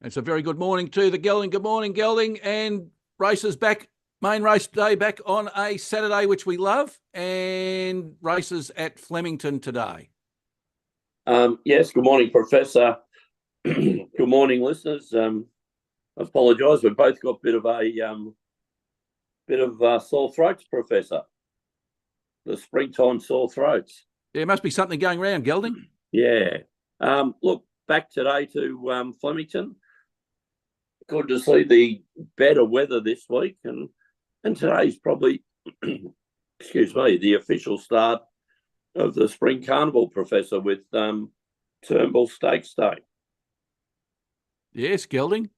It's a very good morning to the Gelding. Good morning, Gelding. And races back, main race day back on a Saturday, which we love, and races at Flemington today. Yes, good morning, Professor. Good morning, listeners. I apologise, we've both got a bit of sore throats, Professor. The springtime sore throats. There must be something going around, Gelding. Yeah. Look, back today to Flemington. Good to see the better weather this week, and today's probably, excuse me, the official start of the Spring Carnival, Professor, with Turnbull Stakes Day. Yes, Gelding.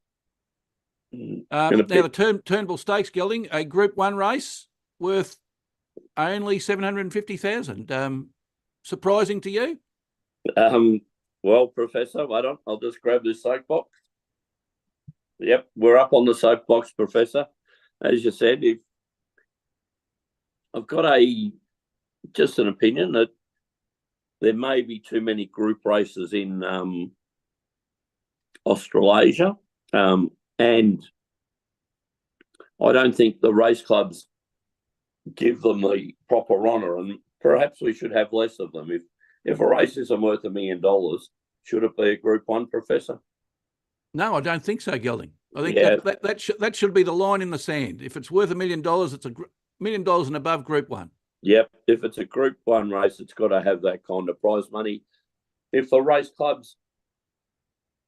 Now the Turnbull Stakes, Gelding, a Group 1 race worth only $750,000. Surprising to you? Well, Professor, I'll just grab this soapbox. Yep, we're up on the soapbox, Professor. As you said, I've got just an opinion that there may be too many group races in Australasia, and I don't think the race clubs give them the proper honour, and perhaps we should have less of them. If a race isn't worth $1 million, should it be a Group 1, Professor? No, I don't think so, Gelding. I think that should be the line in the sand. If it's worth $1 million, it's $1 million and above Group 1. Yep. If it's a Group 1 race, it's got to have that kind of prize money. If the race clubs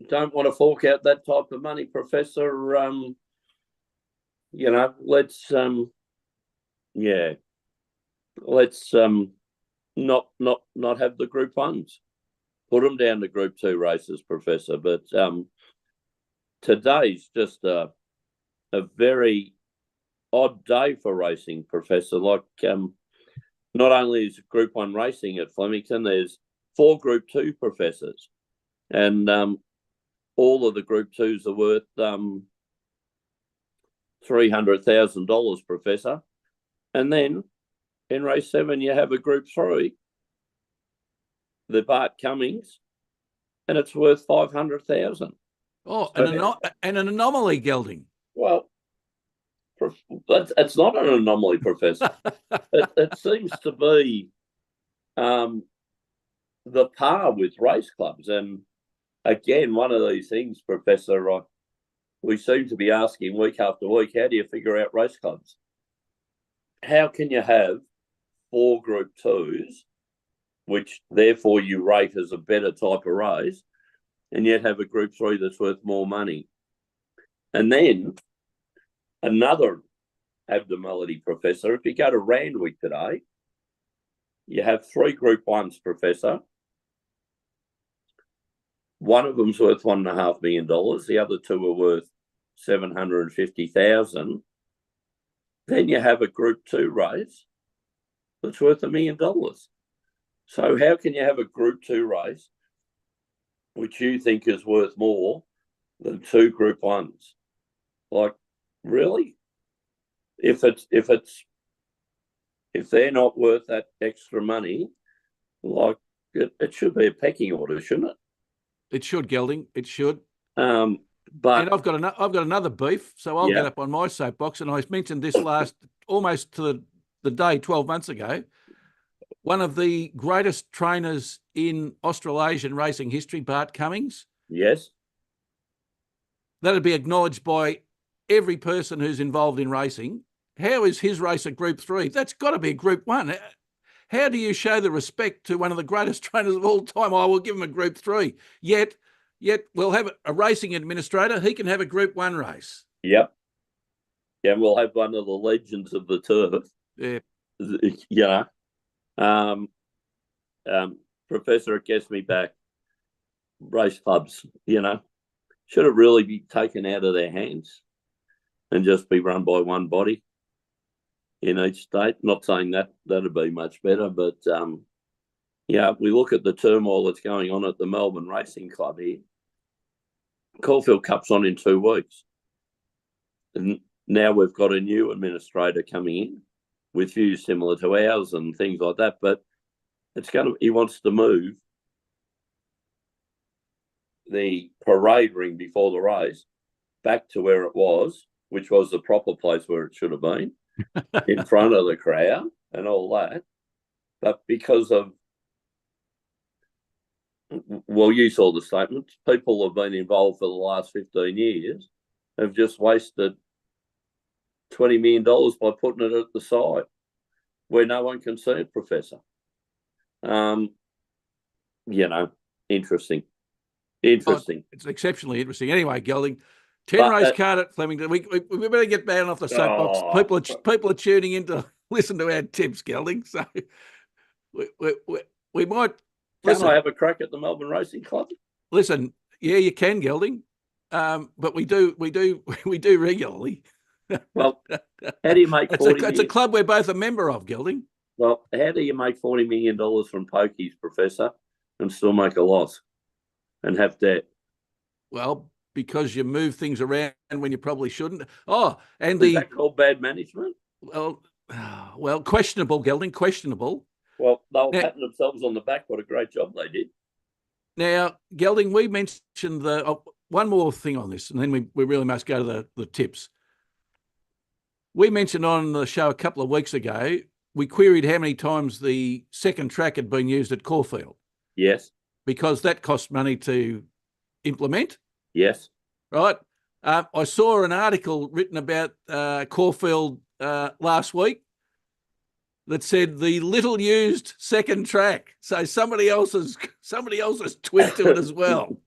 don't want to fork out that type of money, Professor, let's not have the Group 1s. Put them down to Group 2 races, Professor. But today's just a very odd day for racing, Professor. Like, not only is Group 1 racing at Flemington, there's 4 Group 2 Professors. And all of the Group 2s are worth $300,000, Professor. And then in race 7, you have a Group 3, the Bart Cummings, and it's worth $500,000. Oh, an anomaly, Gelding. Well, it's not an anomaly, Professor. it seems to be the par with race clubs. And again, one of these things, Professor, we seem to be asking week after week, how do you figure out race clubs? How can you have 4 Group 2s, which therefore you rate as a better type of race, and yet have a Group 3 that's worth more money? And then another abnormality, Professor, if you go to Randwick today, you have 3 Group 1s, Professor. One of them's worth $1.5 million. The other 2 are worth $750,000. Then you have a Group 2 race that's worth $1 million. So how can you have a Group 2 race which you think is worth more than 2 Group 1s? Like, really? If they're not worth that extra money, like, it should be a pecking order, shouldn't it? It should, Gelding. It should. But and I've got another beef, so I'll get up on my soapbox. And I mentioned this almost to the day 12 months ago. One of the greatest trainers in Australasian racing history, Bart Cummings. Yes. That'd be acknowledged by every person who's involved in racing. How is his race a Group 3? That's got to be a Group 1. How do you show the respect to one of the greatest trainers of all time? I will give him a Group 3. Yet we'll have a racing administrator. He can have a Group 1 race. Yep. Yeah, we'll have one of the legends of the turf. Yeah. Professor, it gets me back. Race clubs, should it really be taken out of their hands and just be run by one body in each state? Not saying that'd be much better, but we look at the turmoil that's going on at the Melbourne Racing Club here. Caulfield Cup's on in 2 weeks. And now we've got a new administrator coming in with views similar to ours and things like that, but he wants to move the parade ring before the race back to where it was, which was the proper place where it should have been, in front of the crowd and all that. But because of, well, you saw the statement, people have been involved for the last 15 years, have just wasted $20 million by putting it at the side where no one can see it, Professor. Interesting. Interesting. It's exceptionally interesting. Anyway, Gelding, 10 race card at Flemington. We better get down off the soapbox. People are tuning in to listen to our tips, Gelding. So we might. Can I have a crack at the Melbourne Racing Club? Listen, yeah, you can, Gelding, but we do regularly. Well, how do you make it's a club we're both a member of, Gelding. Well, how do you make $40 million from pokies, Professor, and still make a loss and have debt? Well, because you move things around when you probably shouldn't. Oh, and Is that called bad management? Well, questionable, Gelding, questionable. Well, they'll pat themselves on the back. What a great job they did. Now, Gelding, we mentioned one more thing on this, and then we really must go to the tips. We mentioned on the show a couple of weeks ago, we queried how many times the second track had been used at Caulfield. Yes. Because that cost money to implement. Yes. Right. I saw an article written about Caulfield last week that said the little used second track. So somebody else has tweaked to it as well.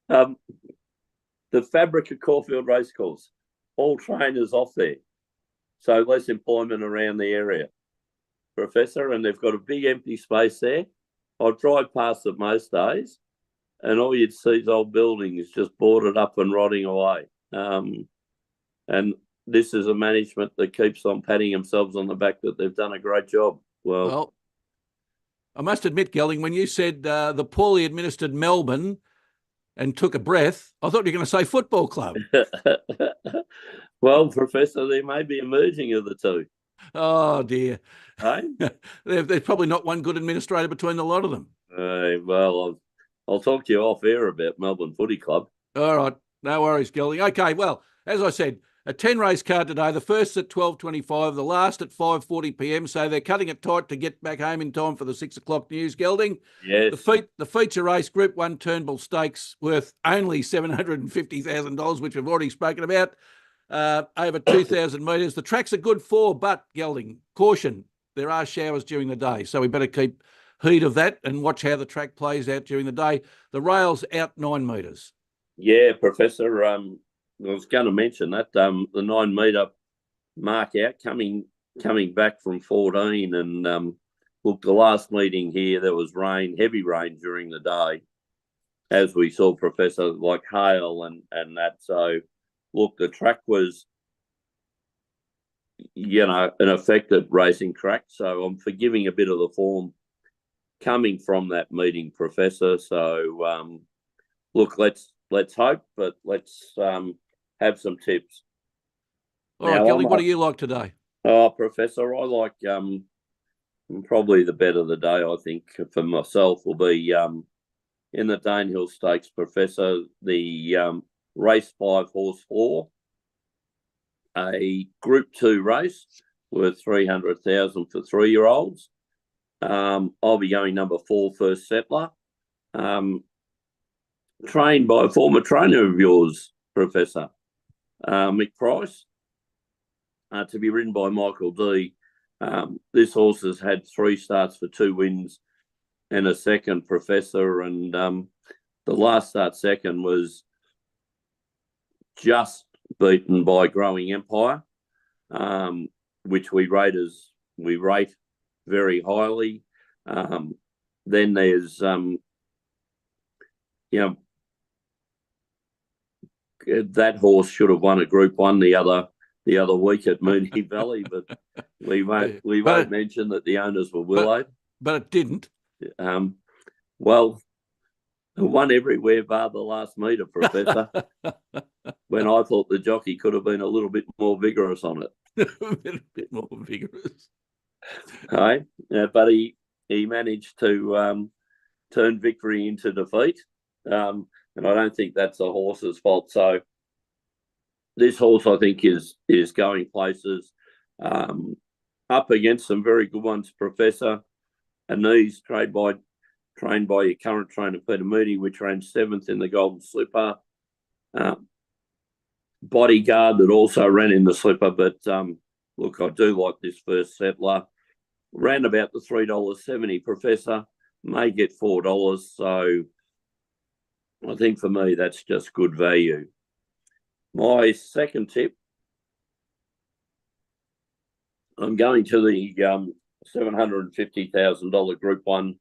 The fabric of Caulfield Racecourse, all trainers off there. So less employment around the area, Professor, and they've got a big empty space there. I drive past it most days, and all you'd see is old buildings just boarded up and rotting away. And this is a management that keeps on patting themselves on the back that they've done a great job. Well, I must admit, Gelding, when you said the poorly administered Melbourne and took a breath, I thought you were going to say football club. Well, Professor, there may be a merging of the two. Oh, dear. Hey? There's probably not one good administrator between the lot of them. Well, I'll talk to you off air about Melbourne Footy Club. All right. No worries, Gelding. Okay, well, as I said, a 10-race card today, the first at 12:25, the last at 5:40 p.m, so they're cutting it tight to get back home in time for the 6 o'clock news, Gelding. Yes. The feature race, Group 1 Turnbull Stakes, worth only $750,000, which we've already spoken about, over 2,000 metres. The track's a good 4, but, Gelding, caution, there are showers during the day, so we better keep heed of that and watch how the track plays out during the day. The rail's out 9 metres. Yeah, Professor, I was going to mention that the 9 metre mark out coming back from 14, and look, the last meeting here there was rain, heavy rain during the day, as we saw, Professor, like hail and that. So look, the track was, an affected racing track. So I'm forgiving a bit of the form coming from that meeting, Professor. So look, let's hope, but let's have some tips. All right, Gelding, what do you like today? Oh, Professor, I like probably the bet of the day, I think, for myself will be in the Danehill Stakes, Professor, the race 5 horse 4, a Group 2 race worth $300,000 for 3-year-olds. I'll be going number 4, First Settler. Trained by a former trainer of yours, Professor, Mick Price, to be ridden by Michael D. This horse has had 3 starts for 2 wins and a second, Professor, and the last start second was just beaten by Growing Empire, which we rate very highly. Then there's that horse should have won a Group 1 the other week at Moonee Valley, but we won't mention that the owners were Willow. But it didn't. Well, it won everywhere bar the last metre, Professor, when I thought the jockey could have been a little bit more vigorous on it. A bit more vigorous. Right? But he managed to turn victory into defeat. And I don't think that's the horse's fault. So this horse, I think, is going places. Up against some very good ones, Professor. And these trained by your current trainer, Peter Moody, which ran 7th in the Golden Slipper. Bodyguard that also ran in the Slipper. But look, I do like this first settler. Ran about the $3.70, Professor. May get $4. So I think for me, that's just good value. My second tip, I'm going to the $750,000 Group 1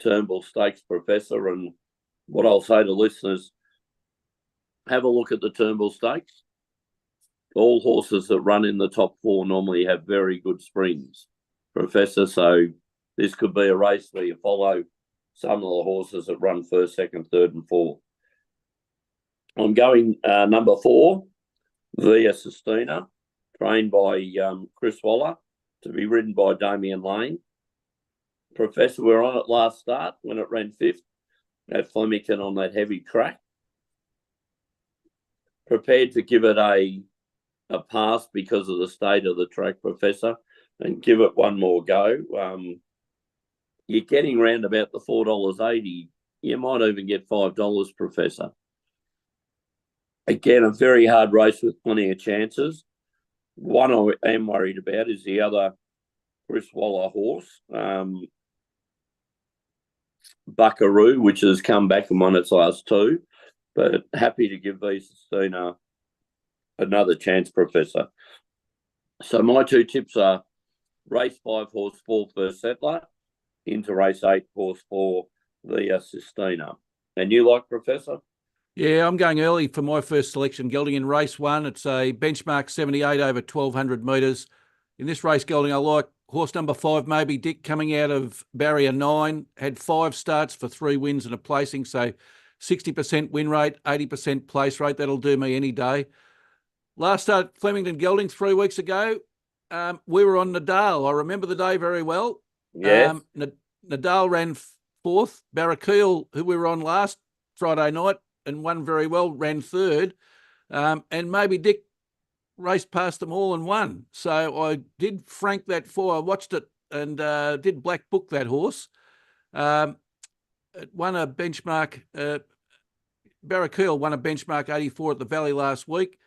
Turnbull Stakes, Professor. And what I'll say to listeners, have a look at the Turnbull Stakes. All horses that run in the top 4 normally have very good springs, Professor. So this could be a race where you follow some of the horses that run first, second, third, and fourth. I'm going number 4, Via Sistina, trained by Chris Waller, to be ridden by Damien Lane. Professor, we're on it last start when it ran 5th at Flemington on that heavy track. Prepared to give it a pass because of the state of the track, Professor, and give it one more go. You're getting round about the $4.80. You might even get $5, Professor. Again, a very hard race with plenty of chances. One I am worried about is the other Chris Waller horse, Buckaroo, which has come back and won its last 2. But happy to give Visastina another chance, Professor. So my 2 tips are race 5, horse 4, first settler, into race 8, horse 4, Via Sistina. And you like, Professor? Yeah, I'm going early for my first selection, Gelding, in race 1. It's a benchmark 78 over 1,200 metres. In this race, Gelding, I like horse number 5, Maybe Dick, coming out of barrier 9. Had 5 starts for 3 wins and a placing, so 60% win rate, 80% place rate. That'll do me any day. Last start at Flemington Gelding 3 weeks ago. We were on Nadal. I remember the day very well. Yes. Nadal ran 4th. Barracuda, who we were on last Friday night and won very well, ran 3rd. And Maybe Dick raced past them all and won. So I did frank that 4. I watched it and did black book that horse. It won a benchmark. Barracuda won a benchmark 84 at the Valley last week.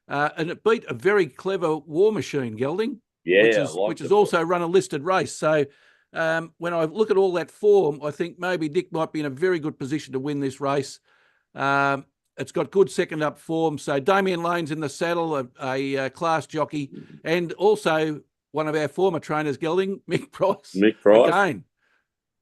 And it beat a very clever War Machine, Gelding, which has also run a listed race. So when I look at all that form, I think maybe Dick might be in a very good position to win this race. It's got good second up form. So Damien Lane's in the saddle, a class jockey, and also one of our former trainers, Gelding, Mick Price. Mick Price. Again.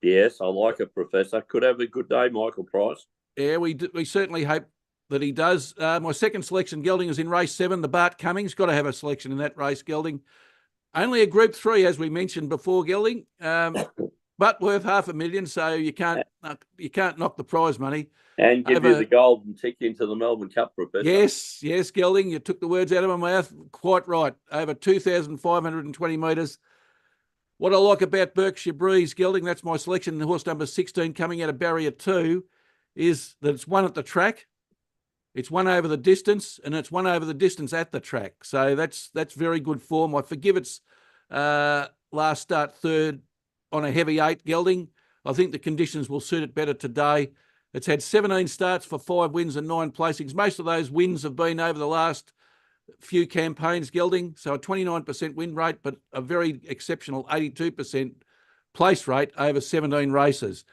Yes, I like it, Professor. Could have a good day, Michael Price. Yeah, we certainly hope that he does. My second selection, Gelding, is in race 7, the Bart Cummings. Got to have a selection in that race, Gelding. Only a Group 3, as we mentioned before, Gelding, but worth $500,000, so you can't knock the prize money. And give you the golden ticket into the Melbourne Cup, Professor. Yes, Gelding, you took the words out of my mouth. Quite right. Over 2,520 metres. What I like about Berkshire Breeze, Gelding, that's my selection, horse number 16, coming out of barrier 2, is that it's won at the track, it's won over the distance, and it's won over the distance at the track. So that's very good form. I forgive its last start 3rd on a heavy 8, Gelding. I think the conditions will suit it better today. It's had 17 starts for 5 wins and 9 placings. Most of those wins have been over the last few campaigns, Gelding. So a 29% win rate, but a very exceptional 82% place rate over 17 races.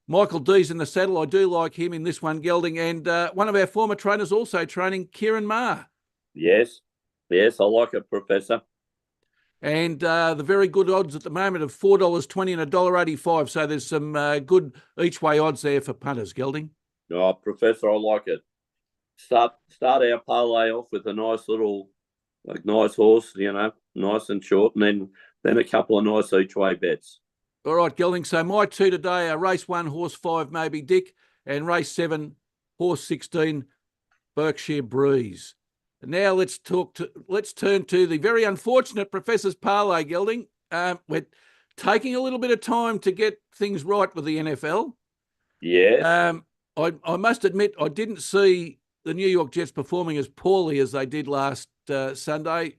Michael D's in the saddle. I do like him in this one, Gelding. And one of our former trainers also training, Kieran Maher. Yes, I like it, Professor. And the very good odds at the moment of $4.20 and $1.85. So there's some good each-way odds there for punters, Gelding. Oh, Professor, I like it. Start our parlay off with a nice little, nice horse, nice and short, and then a couple of nice each-way bets. All right, Gelding. So my 2 today are race 1, horse 5, Maybe Dick, and race 7, horse 16, Berkshire Breeze. And now let's turn to the very unfortunate Professor's parlay, Gelding. We're taking a little bit of time to get things right with the NFL. Yes. I must admit, I didn't see the New York Jets performing as poorly as they did last Sunday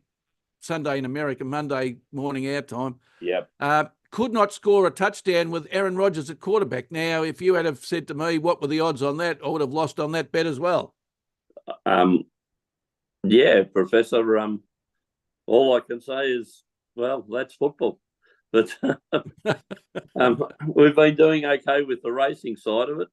in America, Monday morning our time. Yep. Could not score a touchdown with Aaron Rodgers at quarterback. Now, if you had have said to me, what were the odds on that, I would have lost on that bet as well. Yeah, Professor, all I can say is, well, that's football. But we've been doing okay with the racing side of it.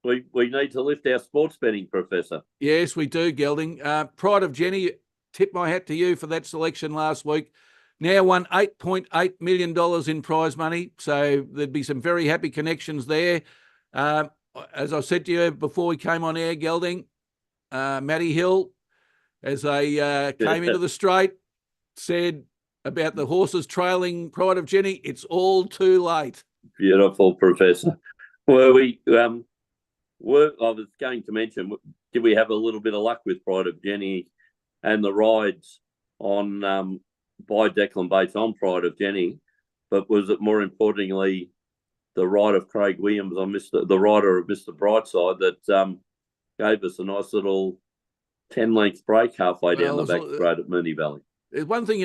We need to lift our sports betting, Professor. Yes, we do, Gelding. Pride of Jenny, tip my hat to you for that selection last week. Now won $8.8 million in prize money, so there'd be some very happy connections there. As I said to you before we came on air, Gelding, Matty Hill, as they came into the straight, said about the horses trailing Pride of Jenny, it's all too late. Beautiful, Professor. I was going to mention, did we have a little bit of luck with Pride of Jenny and the rides on by Declan Bates on Pride of Jenny, but was it more importantly the ride of Craig Williams on the rider of Mr. Brightside that gave us a nice little 10-length break halfway down the back road at Moonee Valley? One thing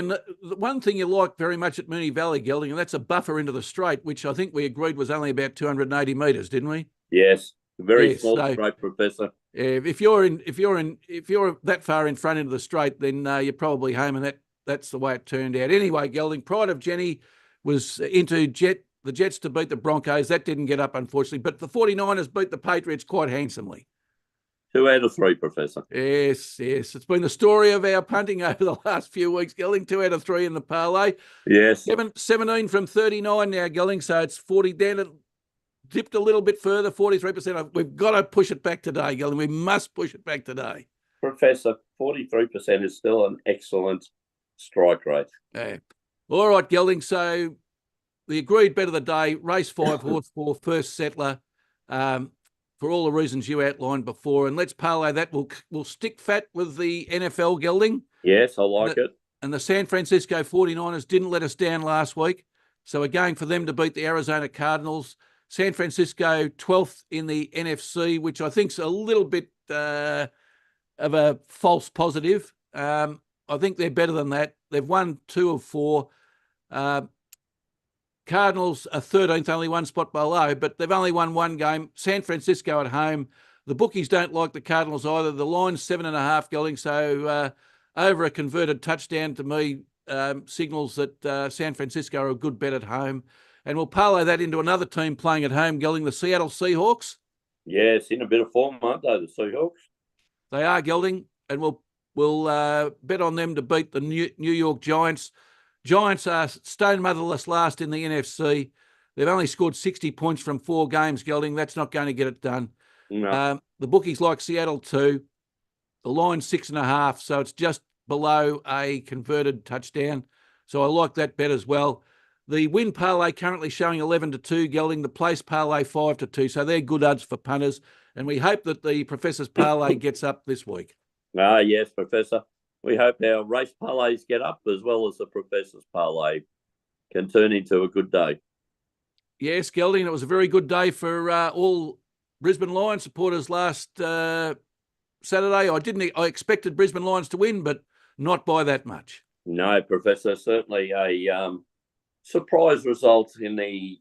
you like very much at Moonee Valley, Gelding, and that's a buffer into the straight, which I think we agreed was only about 280 metres, didn't we? Yes, very small straight, Professor. If you're that far in front into the straight, then you're probably home, and that's the way it turned out. Anyway, Gelding, Pride of Jenny was into the Jets to beat the Broncos. That didn't get up, unfortunately, but the 49ers beat the Patriots quite handsomely. 2 out of 3, Professor. Yes. It's been the story of our punting over the last few weeks, Gelding. 2 out of 3 in the parlay. Yes. 17 from 39 now, Gelding, so it's 40 down. It dipped a little bit further, 43%. We've got to push it back today, Gelding. We must push it back today. Professor, 43% is still an excellent strike rate. Yeah. All right, Gelding. So the agreed bet of the day, race 5, horse 4, First Settler, for all the reasons you outlined before. And let's parlay that. We'll stick fat with the NFL, Gelding. Yes, I like it. And the San Francisco 49ers didn't let us down last week. So we're going for them to beat the Arizona Cardinals. San Francisco 12th in the NFC, which I think's a little bit of a false positive. I think they're better than that. They've won 2 of 4. Cardinals are 13th, only 1 spot below, but they've only won 1 game. San Francisco at home. The bookies don't like the Cardinals either. The line's 7.5, Gelding, so over a converted touchdown to me signals that San Francisco are a good bet at home. And we'll parlay that into another team playing at home, Gelding, the Seattle Seahawks. Yes, in a bit of form, aren't they, the Seahawks? They are, Gelding, and we'll bet on them to beat the New York Giants. Giants are stone motherless last in the NFC. They've only scored 60 points from 4 games, Gelding. That's not going to get it done. No. The bookies like Seattle too. The line's 6.5, so it's just below a converted touchdown. So I like that bet as well. The win parlay currently showing 11-2, Gelding. The place parlay 5-2. So they're good odds for punters. And we hope that the Professor's parlay gets up this week. Yes, Professor. We hope our race parlays get up as well as the Professor's parlay can turn into a good day. Yes, Gelding, it was a very good day for all Brisbane Lions supporters last Saturday. I expected Brisbane Lions to win, but not by that much. No, Professor, certainly a surprise result in the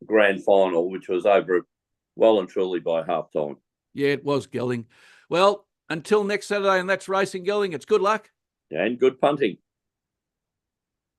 grand final, which was over well and truly by halftime. Yeah, it was, Gelding. Well, until next Saturday, and that's racing, Gelding. It's good luck. And good punting.